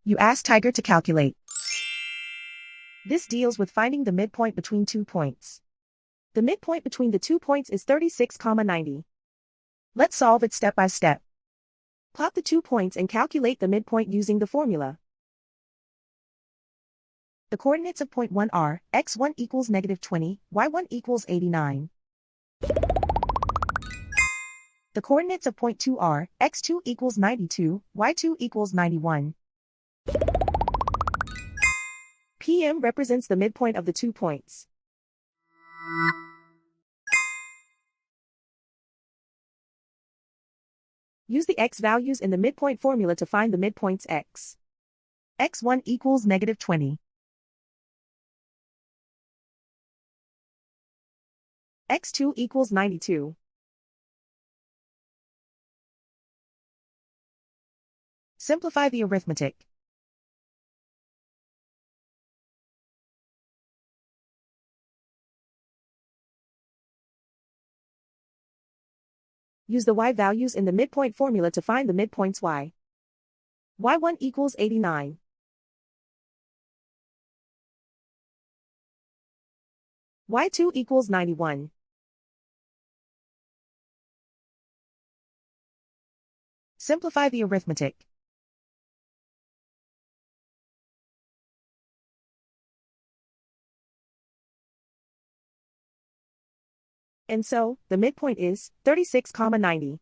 You ask Tiger to calculate. This deals with finding the midpoint between 2 points. The midpoint between the 2 points is 36,90. Let's solve it step by step. Plot the 2 points and calculate the midpoint using the formula. The coordinates of point 1 are x1 equals -20, y1 equals 89. The coordinates of point 2 are x2 equals 92, y2 equals 91. PM represents the midpoint of the 2 points. Use the x values in the midpoint formula to find the midpoints x. x1 equals -20. x2 equals 92. Simplify the arithmetic. Use the y values in the midpoint formula to find the midpoints y. y1 equals 89. y2 equals 91. Simplify the arithmetic. And so, the midpoint is 36,90.